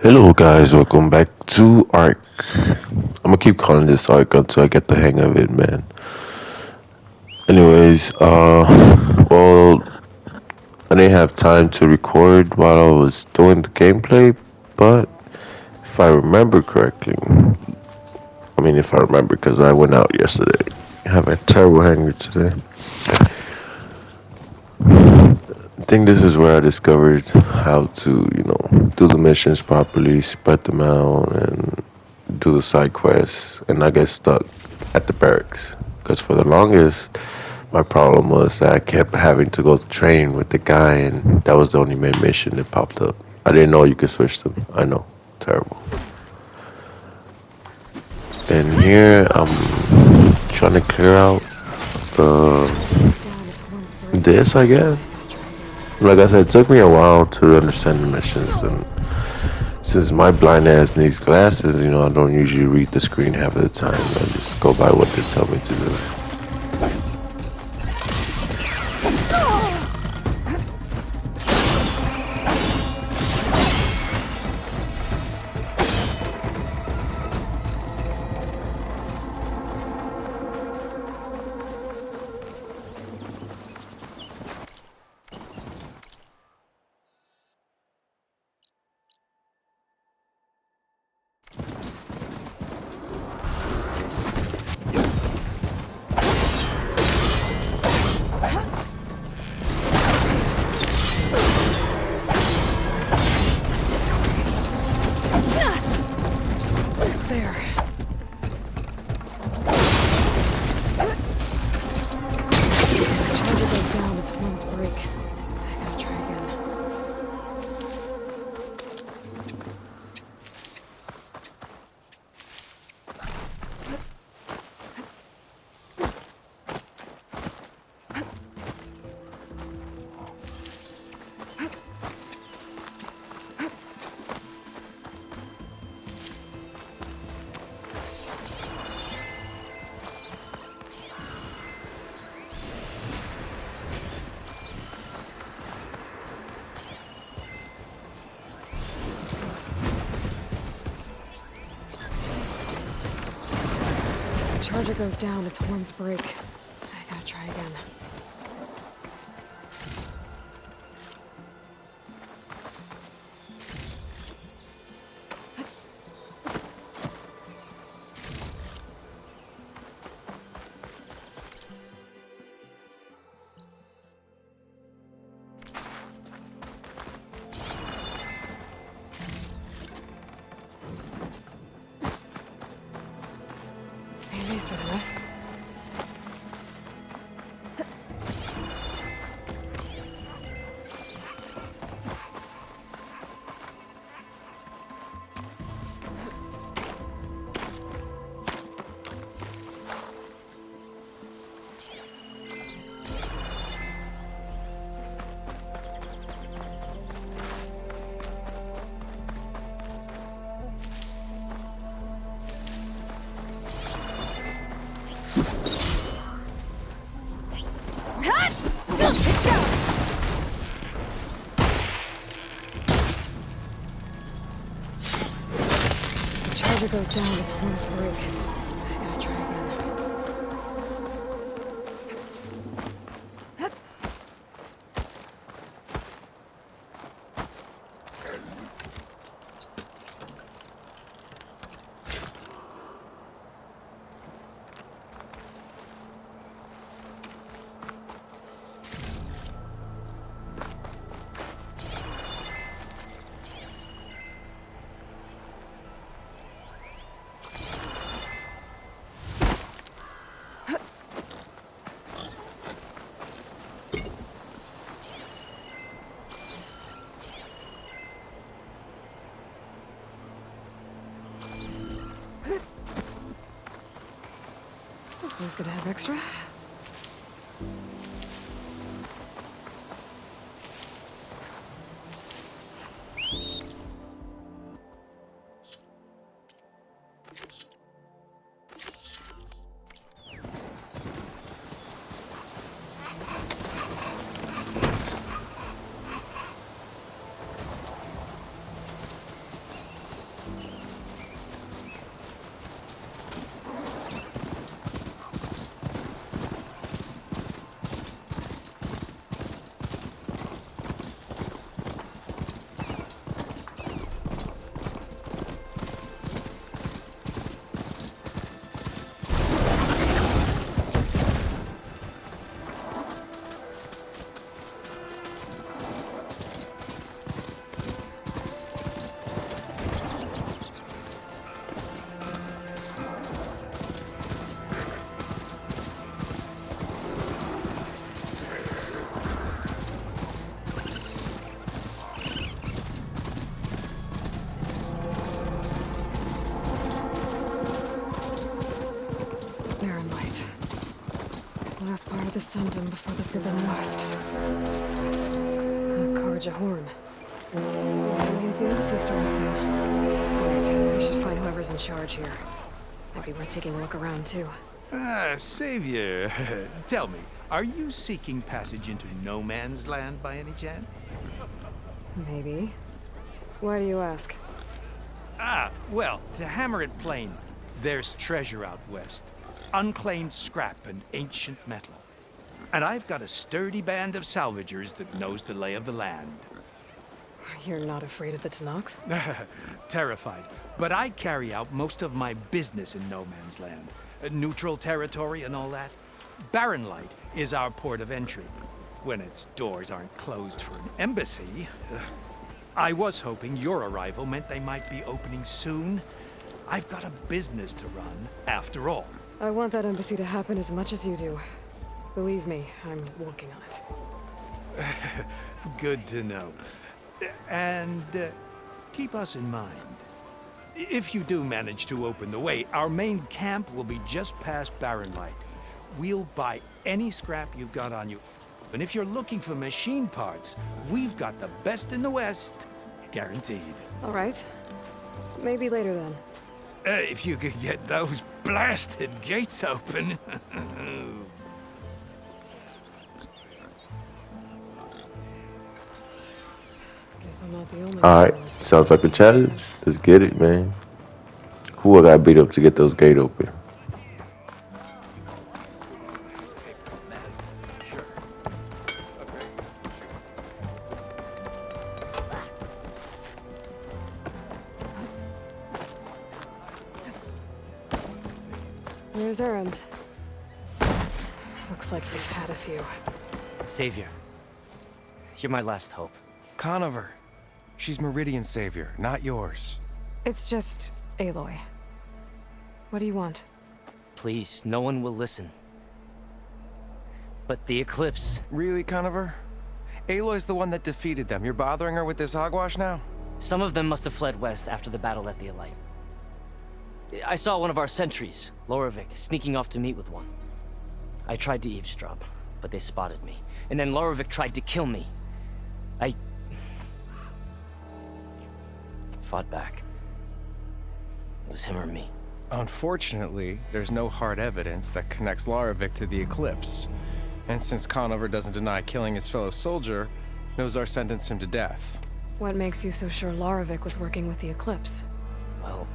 Hello guys, welcome back to Arc. I'm gonna keep calling this Arc until I get the hang of it, man. Anyways, I didn't have time to record while I was doing the gameplay, but if I remember correctly, if I remember because I went out yesterday, I have a terrible hanger today. I think this is where I discovered how to, do the missions properly, spread them out, and do the side quests, and not get stuck at the barracks. Because for the longest, my problem was that I kept having to go train with the guy, and that was the only main mission that popped up. I didn't know you could switch them. I know, terrible. And here I'm trying to clear out the this, I guess. Like I said, it took me a while to understand the missions, and since my blind ass needs glasses, I don't usually read the screen half of the time. I just go by what they tell me to do. There. Charger goes down, it's one's break. I gotta try again. Charger goes down, it's one's break. I gotta try again. Maybe said enough. Charger goes down, it's one's break. I gotta try again. This one's gonna have extra. last part of the Sundom before the Forbidden West. Karja Horn. That means the embassy starting soon. Right, I should find whoever's in charge here. Might be worth taking a look around, too. Savior, tell me, are you seeking passage into no man's land by any chance? Maybe. Why do you ask? Well, to hammer it plain, there's treasure out west. Unclaimed scrap and ancient metal. And I've got a sturdy band of salvagers that knows the lay of the land. You're not afraid of the Tenakth? Terrified. But I carry out most of my business in no man's land. Neutral territory and all that. Barren Light is our port of entry. When its doors aren't closed for an embassy. I was hoping your arrival meant they might be opening soon. I've got a business to run, after all. I want that embassy to happen as much as you do. Believe me, I'm working on it. Good to know. And keep us in mind. If you do manage to open the way, our main camp will be just past Barren Light. We'll buy any scrap you've got on you. And if you're looking for machine parts, we've got the best in the West. Guaranteed. All right. Maybe later then. If you could get those blasted gates open. Guess I'm not the only one. Alright, sounds like a challenge. Let's get it, man. Who I got beat up to get those gates open? Where's Erend? Looks like he's had a few. Savior, you're my last hope. Conover. She's Meridian's savior, not yours. It's just Aloy. What do you want? Please, no one will listen. But the Eclipse... Really, Conover? Aloy's the one that defeated them. You're bothering her with this hogwash now? Some of them must have fled west after the battle at the Elite. I saw one of our sentries, Loravik, sneaking off to meet with one. I tried to eavesdrop, but they spotted me. And then Loravik tried to kill me. I... fought back. It was him or me. Unfortunately, there's no hard evidence that connects Loravik to the Eclipse. And since Conover doesn't deny killing his fellow soldier, Nozar sentenced him to death. What makes you so sure Loravik was working with the Eclipse? Well,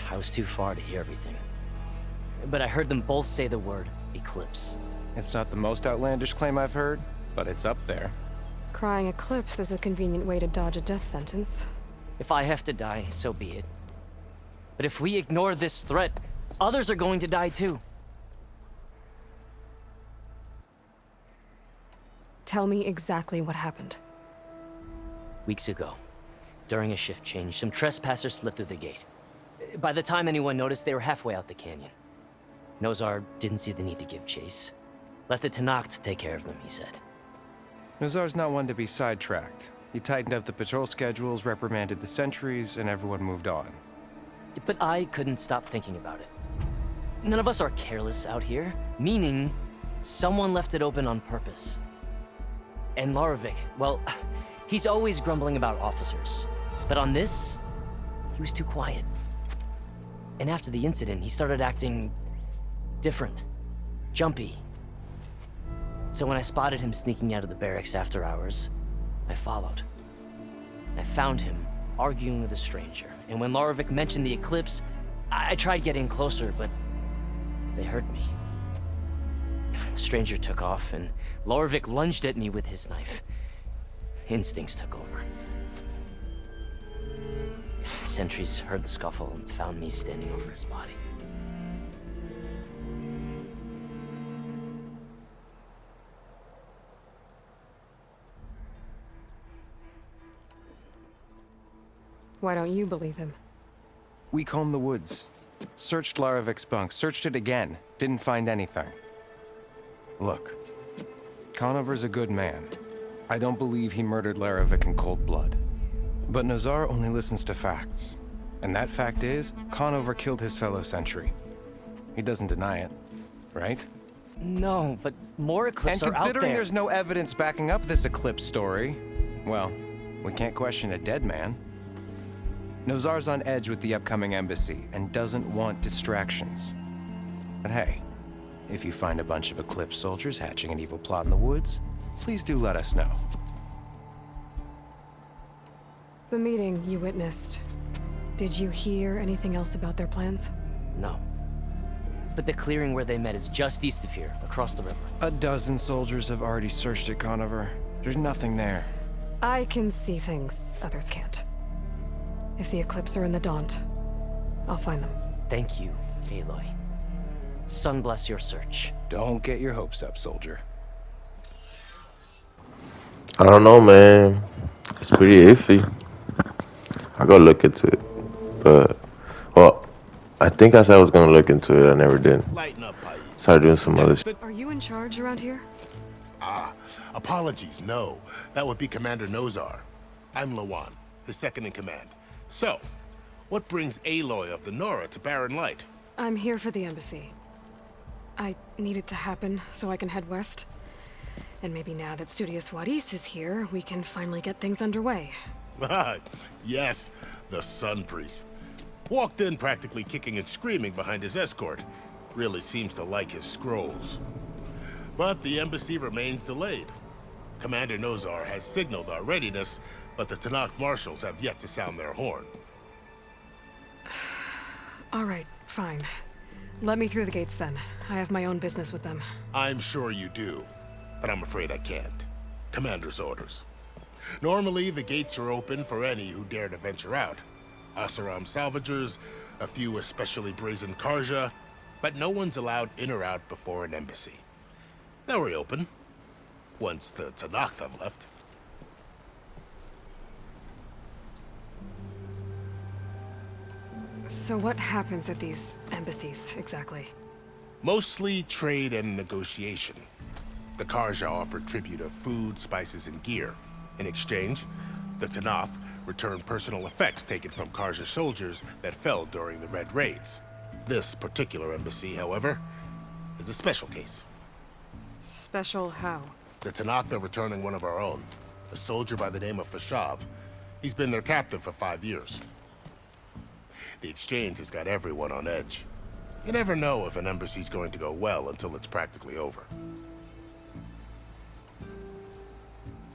I was too far to hear everything. But I heard them both say the word Eclipse. It's not the most outlandish claim I've heard, but it's up there. Crying Eclipse is a convenient way to dodge a death sentence. If I have to die, so be it. But if we ignore this threat, others are going to die too. Tell me exactly what happened. Weeks ago, during a shift change, some trespassers slipped through the gate. By the time anyone noticed, they were halfway out the canyon. Nozar didn't see the need to give chase. Let the Tenakth take care of them, he said. Nozar's not one to be sidetracked. He tightened up the patrol schedules, reprimanded the sentries, and everyone moved on. But I couldn't stop thinking about it. None of us are careless out here, meaning someone left it open on purpose. And Loravik, well, he's always grumbling about officers. But on this, he was too quiet. And after the incident, he started acting different, jumpy. So when I spotted him sneaking out of the barracks after hours, I followed. I found him arguing with a stranger. And when Loravik mentioned the Eclipse, I tried getting closer, but they heard me. The stranger took off, and Loravik lunged at me with his knife. Instincts took over. Sentries heard the scuffle and found me standing over his body. Why don't you believe him? We combed the woods. Searched Laravik's bunk, searched it again. Didn't find anything. Look, Conover's a good man. I don't believe he murdered Laravik in cold blood. But Nozar only listens to facts. And that fact is, Conover killed his fellow sentry. He doesn't deny it, right? No, but more eclipses And are out considering there. there's no evidence backing up this eclipse story, well, we can't question a dead man. Nozar's on edge with the upcoming embassy and doesn't want distractions. But hey, if you find a bunch of eclipse soldiers hatching an evil plot in the woods, please do let us know. The meeting you witnessed. Did you hear anything else about their plans? No. But the clearing where they met is just east of here, across the river. A dozen soldiers have already searched it, Conover. There's nothing there. I can see things others can't. If the Eclipse are in the Daunt, I'll find them. Thank you, Aloy. Sun bless your search. Don't get your hopes up, soldier. I don't know, man. It's pretty iffy. I gotta look into it. But, well, I think I said I was gonna look into it. I never did. Lighten up, Pai. Started doing some other shit. Are you in charge around here? Apologies, no. That would be Commander Nozar. I'm Lawan, his second in command. So, what brings Aloy of the Nora to Barren Light? I'm here for the embassy. I need it to happen so I can head west. And maybe now that Studious Wadis is here, we can finally get things underway. Yes, the Sun Priest. Walked in practically kicking and screaming behind his escort. Really seems to like his scrolls. But the embassy remains delayed. Commander Nozar has signaled our readiness, but the Tanakh marshals have yet to sound their horn. All right, fine. Let me through the gates then. I have my own business with them. I'm sure you do, but I'm afraid I can't. Commander's orders. Normally, the gates are open for any who dare to venture out. Asaram salvagers, a few especially brazen Karja, but no one's allowed in or out before an embassy. They'll reopen, once the Tanakh have left. So what happens at these embassies, exactly? Mostly trade and negotiation. The Karja offer tribute of food, spices, and gear. In exchange, the Tanakh return personal effects taken from Karja soldiers that fell during the Red Raids. This particular embassy, however, is a special case. Special how? The Tanakh are returning one of our own, a soldier by the name of Fashav. He's been their captain for 5 years. The exchange has got everyone on edge. You never know if an embassy's going to go well until it's practically over.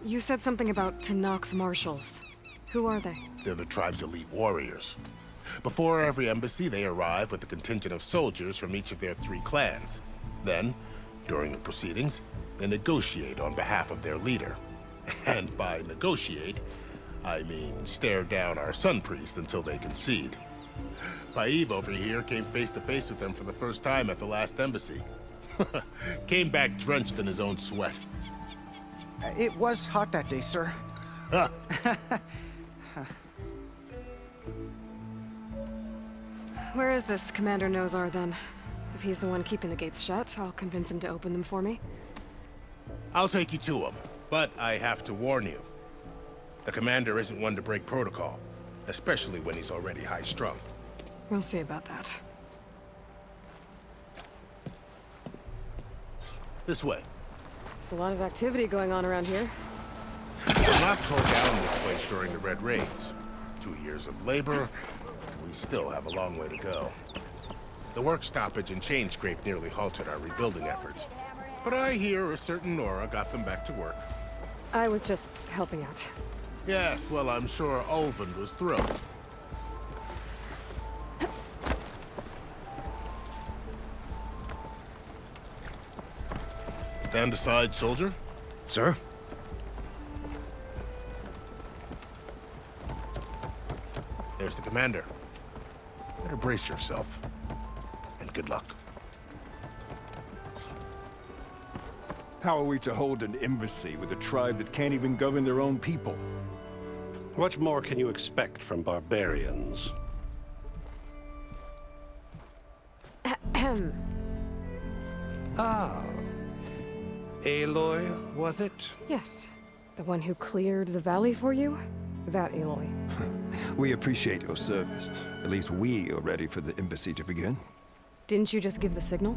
You said something about Tanakh marshals. Who are they? They're the tribe's elite warriors. Before every embassy, they arrive with a contingent of soldiers from each of their 3 clans. Then, during the proceedings, they negotiate on behalf of their leader. And by negotiate, I mean stare down our Sun Priest until they concede. Paiv over here came face to face with them for the first time at the last embassy. Came back drenched in his own sweat. It was hot that day, sir. Where is this Commander Nozar, then? If he's the one keeping the gates shut, I'll convince him to open them for me. I'll take you to him, but I have to warn you. The commander isn't one to break protocol, especially when he's already high-strung. We'll see about that. This way. There's a lot of activity going on around here. Not tore down this place during the Red Raids. 2 years of labor, we still have a long way to go. The work stoppage and chain scrape nearly halted our rebuilding efforts. But I hear a certain Nora got them back to work. I was just helping out. Yes, well, I'm sure Ulvin was thrilled. Stand aside, soldier. Sir? There's the commander. Better brace yourself. And good luck. How are we to hold an embassy with a tribe that can't even govern their own people? What more can you expect from barbarians? Aloy, was it? Yes. The one who cleared the valley for you? That Aloy. We appreciate your service. At least we are ready for the embassy to begin. Didn't you just give the signal?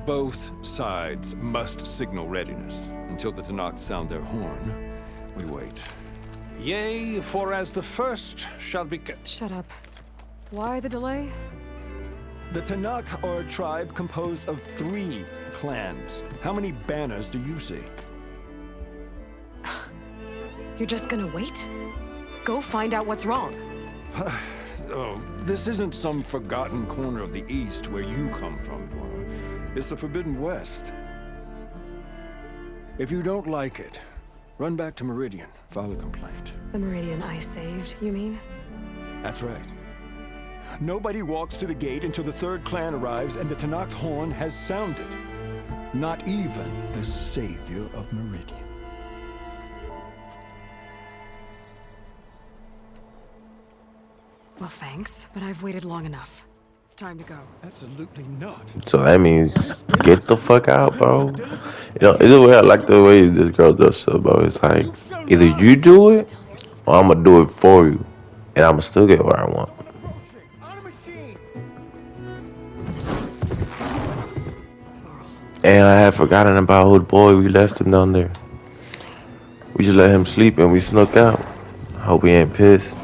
Both sides must signal readiness. Until the Tanakh sound their horn, we wait. Yea, for as the first shall be... Shut up. Why the delay? The Tanakh are a tribe composed of 3 clans. How many banners do you see? You're just gonna wait? Go find out what's wrong. Oh, this isn't some forgotten corner of the East where you come from, Dora. It's the Forbidden West. If you don't like it, run back to Meridian, file a complaint. The Meridian I saved, you mean? That's right. Nobody walks to the gate until the 3rd clan arrives and the Tanakh horn has sounded. Not even the savior of Meridian. Well, thanks, but I've waited long enough. It's time to go. Absolutely not. So that means get the fuck out, bro. You know, either way, I like the way this girl does stuff, bro. It's like, either you do it, or I'm gonna do it for you. And I'm gonna still get what I want. And I had forgotten about old boy. We left him down there. We just let him sleep and we snuck out. Hope he ain't pissed.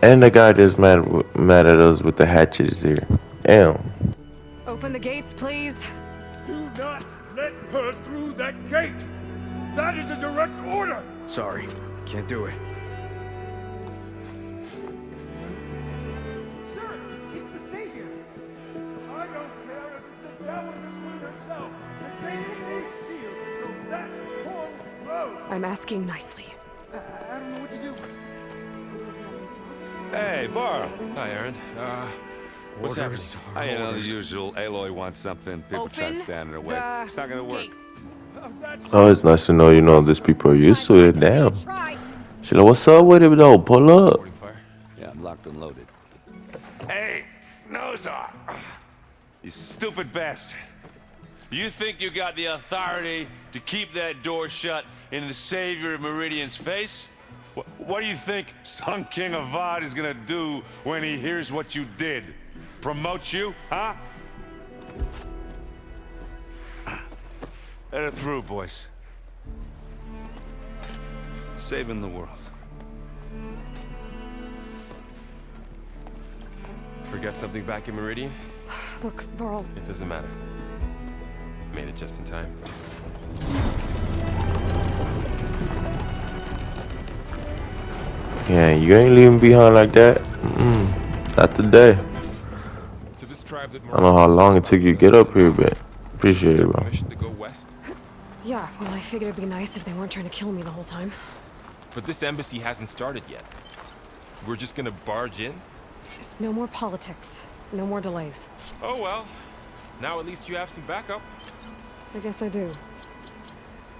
And the guy that's mad at us with the hatchet is here. Damn. Open the gates, please. Do not let her through that gate! That is a direct order! Sorry, can't do it. Sir, it's the savior! I don't care if it's the devil the queen herself! The gate is sealed, so that horn blows! I'm asking nicely. I don't know what to do. Hey, Varl. Hi, Aaron. What's happening? You know, the usual. Aloy wants something. People try to Open stand in her way. the It's not gonna work. gates. Oh, it's nice to know, you know, these people are used to it. Damn. She's like, what's up with it, though? Pull up. Yeah, I'm locked and loaded. Hey, Nozar! You stupid bastard. You think you got the authority to keep that door shut in the savior of Meridian's face? What do you think Sun King Avad is gonna do when he hears what you did? Promote you, huh? Let it through, boys. Saving the world. Forget something back in Meridian? Look, Varl, It doesn't matter. Made it just in time. Yeah, you ain't leaving behind like that. Not today. So this tribe that I don't know how long it took you to get up here, but appreciate it, bro. permission to go west? yeah, well, I figured it'd be nice if they weren't trying to kill me the whole time. But this embassy hasn't started yet. We're just gonna barge in? Just no more politics. No more delays. Oh well. Now at least you have some backup. I guess I do.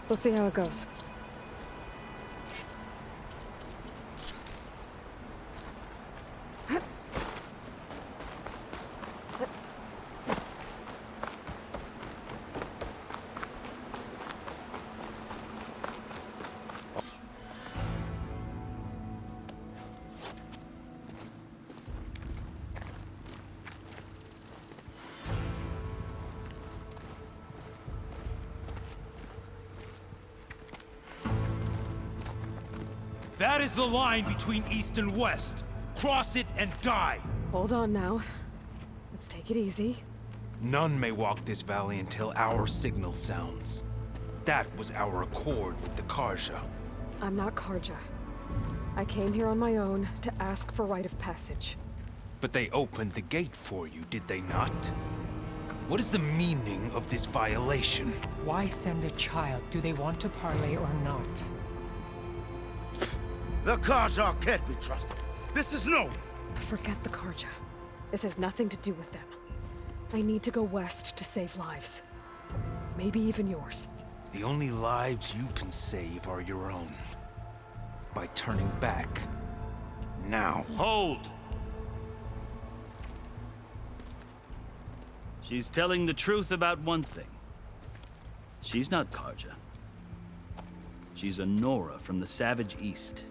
We'll see how it goes. That is the line between East and West. Cross it and die. Hold on now. Let's take it easy. None may walk this valley until our signal sounds. That was our accord with the Karja. I'm not Karja. I came here on my own to ask for rite of passage. But they opened the gate for you, did they not? What is the meaning of this violation? Why send a child? Do they want to parley or not? The Karja can't be trusted. This is no... Forget the Karja. This has nothing to do with them. I need to go west to save lives. Maybe even yours. The only lives you can save are your own. By turning back. Now. Hold! She's telling the truth about one thing. She's not Karja. She's a Nora from the Savage East.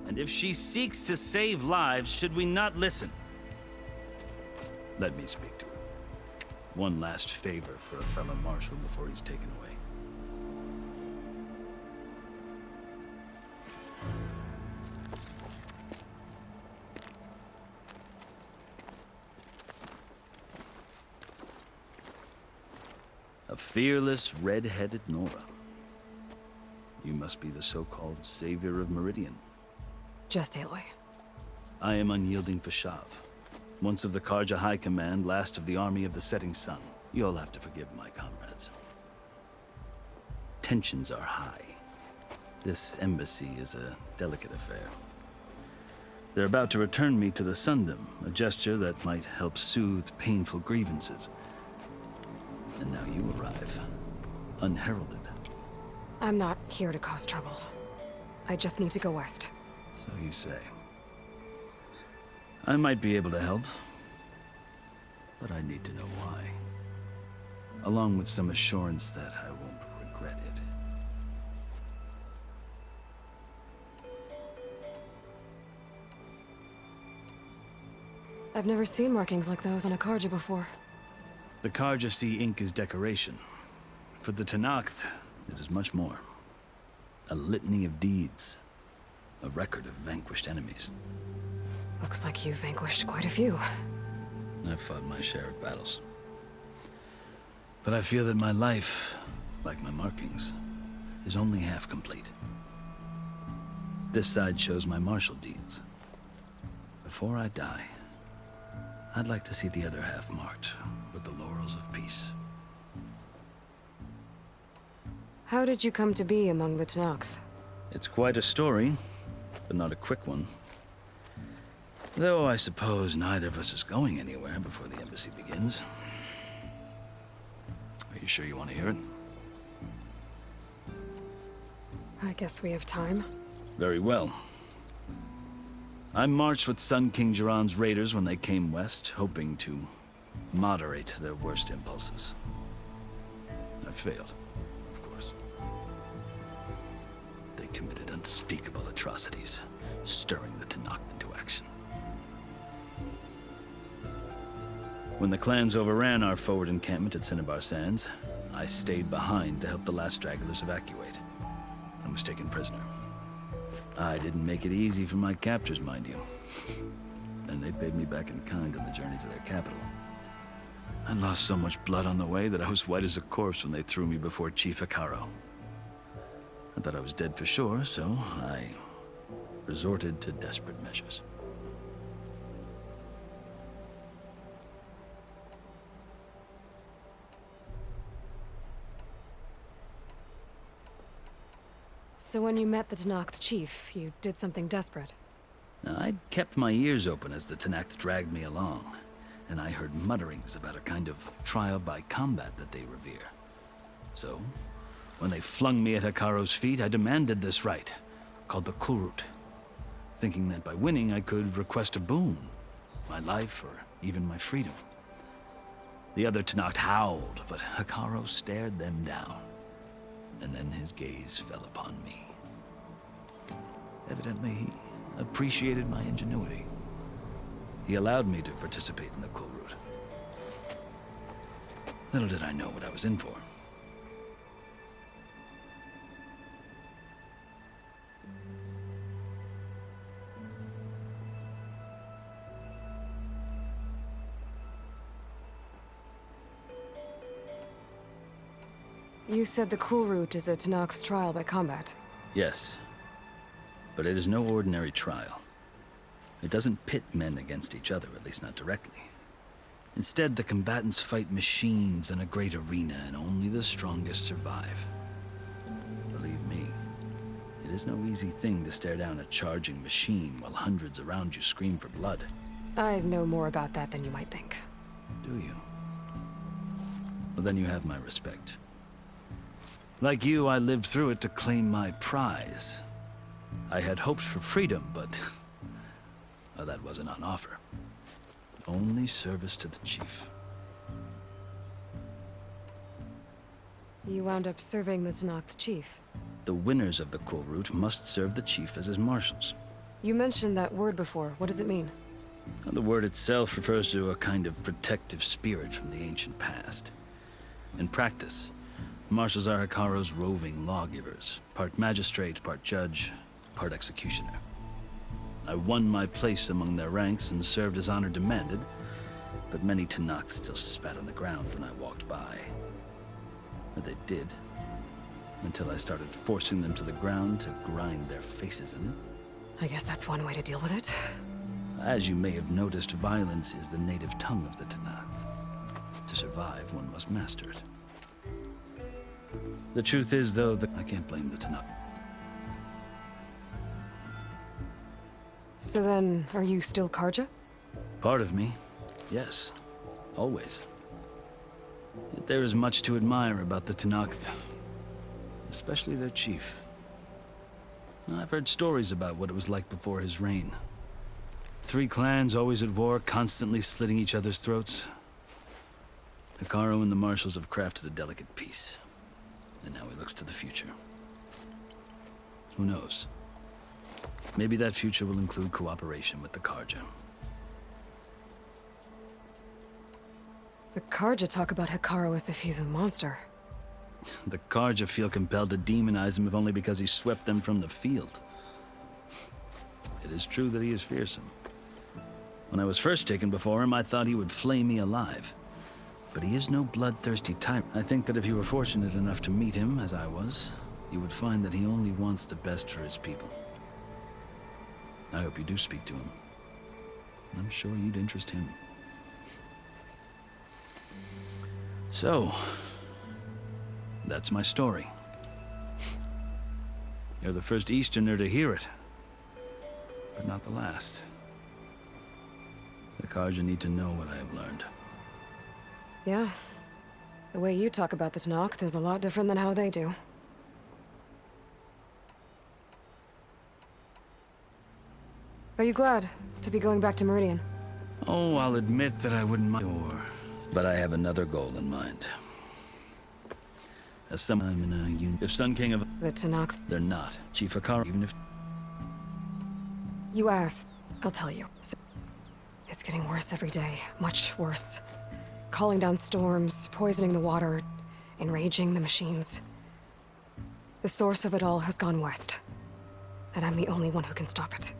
And if she seeks to save lives, should we not listen? Let me speak to her. One last favor for a fellow marshal before he's taken away. A fearless, red-headed Nora. You must be the so-called savior of Meridian. Just Aloy. I am unyielding Fashav. Once of the Karja High Command, last of the army of the setting sun. You'll have to forgive my comrades. Tensions are high. This embassy is a delicate affair. They're about to return me to the Sundom, a gesture that might help soothe painful grievances. And now you arrive, unheralded. I'm not here to cause trouble. I just need to go west. So you say. I might be able to help, but I need to know why. Along with some assurance that I won't regret it. I've never seen markings like those on a Karja before. The Karja see ink as decoration. For the Tenakth, it is much more. A litany of deeds. A record of vanquished enemies. Looks like you've vanquished quite a few. I've fought my share of battles. But I feel that my life, like my markings, is only half complete. This side shows my martial deeds. Before I die, I'd like to see the other half marked with the laurels of peace. How did you come to be among the Tenakth? It's quite a story, but not a quick one. Though I suppose neither of us is going anywhere before the embassy begins. Are you sure you want to hear it? I guess we have time. Very well. I marched with Sun King Jiran's raiders when they came west, hoping to moderate their worst impulses. I failed, of course. They committed unspeakable atrocities, stirring the Tenakth into action. When the clans overran our forward encampment at Cinnabar Sands, I stayed behind to help the last stragglers evacuate. I was taken prisoner. I didn't make it easy for my captors, mind you. And they paid me back in kind on the journey to their capital. I lost so much blood on the way that I was white as a corpse when they threw me before Chief Hikaro. I thought I was dead for sure, so I resorted to desperate measures. So when you met the Tenakth chief, you did something desperate? Now, I'd kept my ears open as the Tenakth dragged me along, and I heard mutterings about a kind of trial by combat that they revere. So, when they flung me at Hikaro's feet, I demanded this right, called the Kulrut, thinking that by winning I could request a boon, my life or even my freedom. The other Tenakth howled, but Hikaro stared them down, and then his gaze fell upon me. Evidently, he appreciated my ingenuity. He allowed me to participate in the Kulrut. Little did I know what I was in for. You said the Kulrut is a Tenakth's trial by combat. Yes, but it is no ordinary trial. It doesn't pit men against each other, at least not directly. Instead, the combatants fight machines in a great arena, and only the strongest survive. Believe me, it is no easy thing to stare down a charging machine while hundreds around you scream for blood. I know more about that than you might think. Do you? Well, then you have my respect. Like you, I lived through it to claim my prize. I had hoped for freedom, but well, that wasn't on offer. Only service to the chief. You wound up serving the Tenakth chief. The winners of the Kulrut must serve the chief as his marshals. You mentioned that word before. What does it mean? The word itself refers to a kind of protective spirit from the ancient past. In practice, marshals are Hikaru's roving lawgivers, part magistrate, part judge, part executioner. I won my place among their ranks and served as honor demanded, but many Tenakth still spat on the ground when I walked by. But they did, until I started forcing them to the ground to grind their faces in it. I guess that's one way to deal with it. As you may have noticed, violence is the native tongue of the Tenakth. To survive, one must master it. The truth is, though, that I can't blame the Tenakth. So then, are you still Karja? Part of me, yes. Always. Yet there is much to admire about the Tenakth. Especially their chief. I've heard stories about what it was like before his reign. 3 clans always at war, constantly slitting each other's throats. Hikaru and the marshals have crafted a delicate peace. And now he looks to the future. Who knows? Maybe that future will include cooperation with the Karja. The Karja talk about Hikaru as if he's a monster. The Karja feel compelled to demonize him if only because he swept them from the field. It is true that he is fearsome. When I was first taken before him, I thought he would flay me alive. But he is no bloodthirsty tyrant. I think that if you were fortunate enough to meet him, as I was, you would find that he only wants the best for his people. I hope you do speak to him. I'm sure you'd interest him. So, that's my story. You're the first Easterner to hear it, but not the last. The Karja need to know what I have learned. Yeah. The way you talk about the Tenakth is a lot different than how they do. Are you glad to be going back to Meridian? Oh, I'll admit that I wouldn't mind. But I have another goal in mind. As some I'm in a union. If Sun King of The Tenakth. they're not. Chief Hikaru, even if You asked. I'll tell you. So, it's getting worse every day. Much worse. Calling down storms, poisoning the water, enraging the machines. The source of it all has gone west. And I'm the only one who can stop it.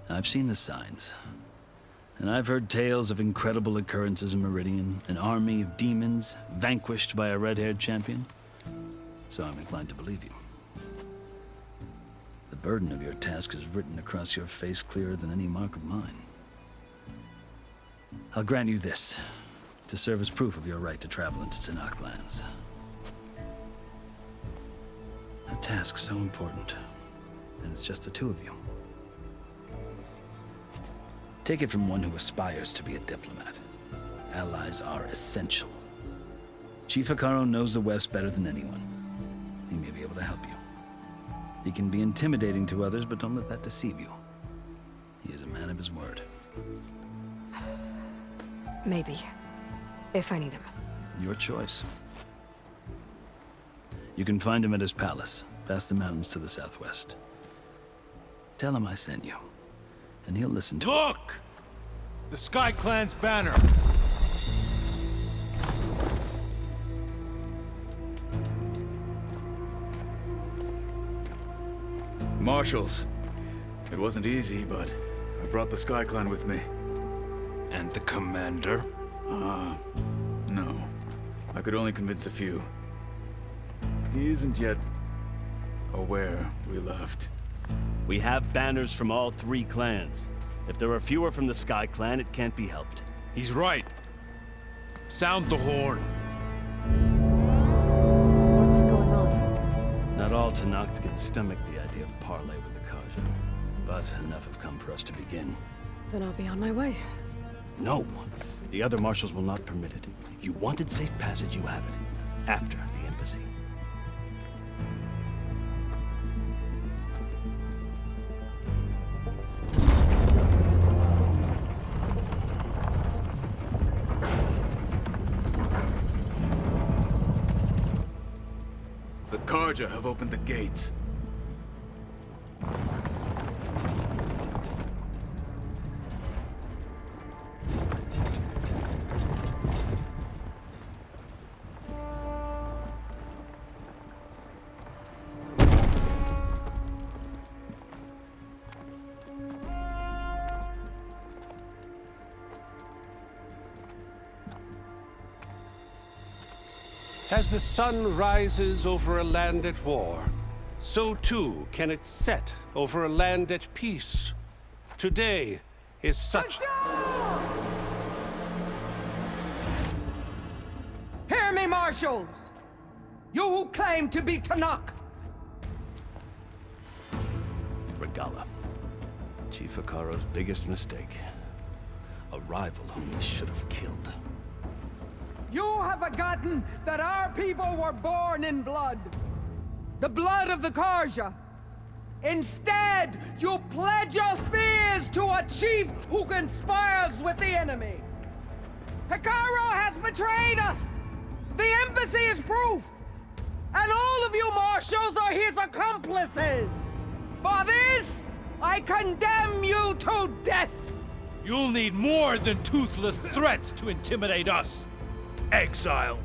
I've seen the signs. And I've heard tales of incredible occurrences in Meridian, an army of demons vanquished by a red-haired champion. So I'm inclined to believe you. The burden of your task is written across your face clearer than any mark of mine. I'll grant you this, to serve as proof of your right to travel into Tenakth lands. A task so important, and it's just the 2 of you. Take it from one who aspires to be a diplomat. Allies are essential. Chief Hikaru knows the West better than anyone. He may be able to help you. He can be intimidating to others, but don't let that deceive you. He is a man of his word. Maybe. If I need him. Your choice. You can find him at his palace, past the mountains to the southwest. Tell him I sent you, and he'll listen to Look! The Sky Clan's banner! Marshals. It wasn't easy, but I brought the Sky Clan with me. And the commander? No. I could only convince a few. He isn't yet aware we left. We have banners from all 3 clans. If there are fewer from the Sky Clan, it can't be helped. He's right. Sound the horn. What's going on? Not all Tenakth can stomach the idea of parley with the Karja, but enough have come for us to begin. Then I'll be on my way. No! The other marshals will not permit it. You wanted safe passage, you have it. After the embassy. The Karja have opened the gates. As the sun rises over a land at war, so too can it set over a land at peace. Today is such... Hear me, marshals! You who claim to be Tanakh! Regala. Chief Hikaro's biggest mistake. A rival whom he should have killed. You have forgotten that our people were born in blood. The blood of the Karja. Instead, you pledge your spears to a chief who conspires with the enemy. Hikaro has betrayed us! The embassy is proof! And all of you marshals are his accomplices! For this, I condemn you to death! You'll need more than toothless threats to intimidate us, exile.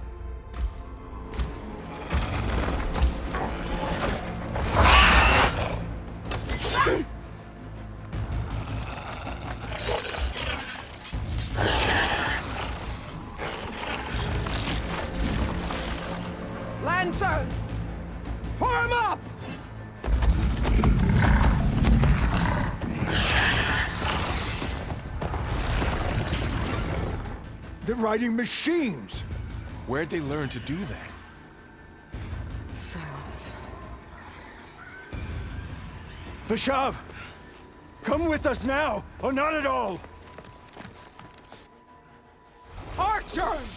Lancers! Form up! They're riding machines! Where'd they learn to do that? Silence. Vashav! Come with us now, or not at all! Archers!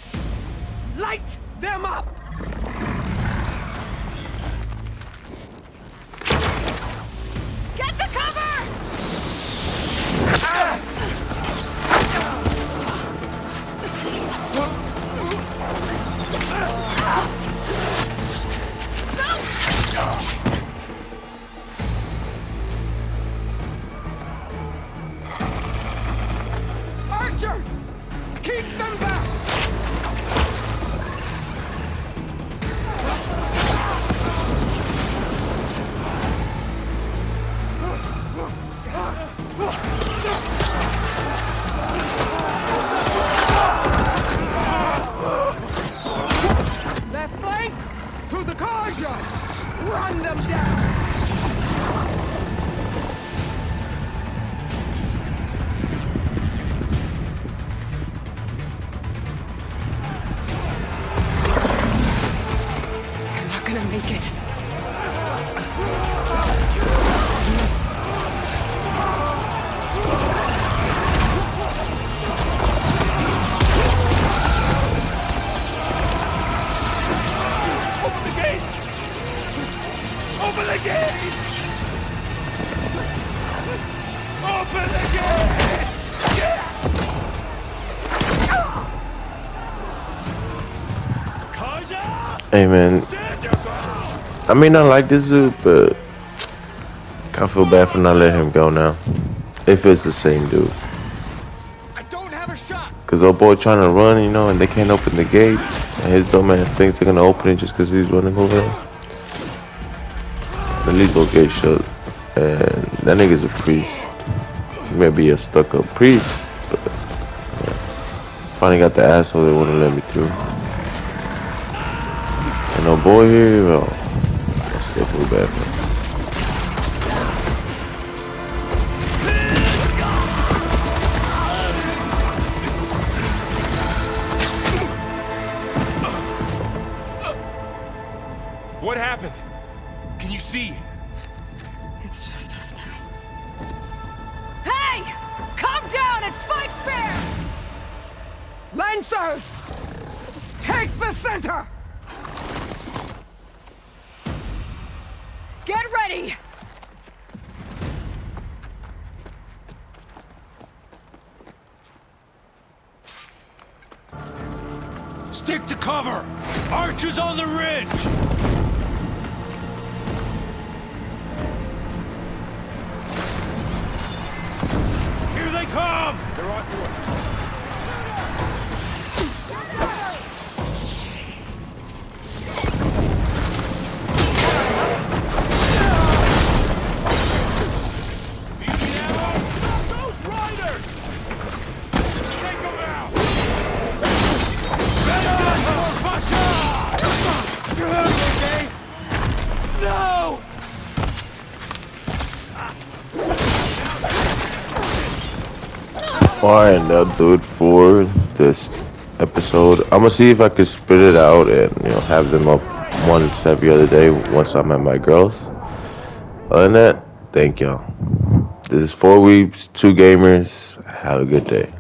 Light them up! Get to cover! Archers! Keep them back! Left flank to the Karja! Run them down! They're not gonna make it. Open the gates! Open the gates! Open the gates! Hey man, I may not like this dude, but I feel bad for not letting him go now. If it's the same dude. Cause old boy trying to run, you know, and they can't open the gates. And his dumb ass thinks they're gonna open it just cause he's running over there. The legal gate shut. And that nigga's a priest. He may be a stuck-up priest, but yeah. Finally got the asshole that wouldn't let me through. And old boy here, well, I still feel bad for him. What happened? Can you see? It's just us now. Hey! Calm down and fight fair! Lancers! Take the center! Get ready! Stick to cover! Archers on the ridge! Here they come! They're on to us. Alright, that'll do it for this episode. I'm gonna see if I can split it out and have them up once every other day once I'm at my girls. Other than that, thank y'all. This is 4 weeks, 2 gamers. Have a good day.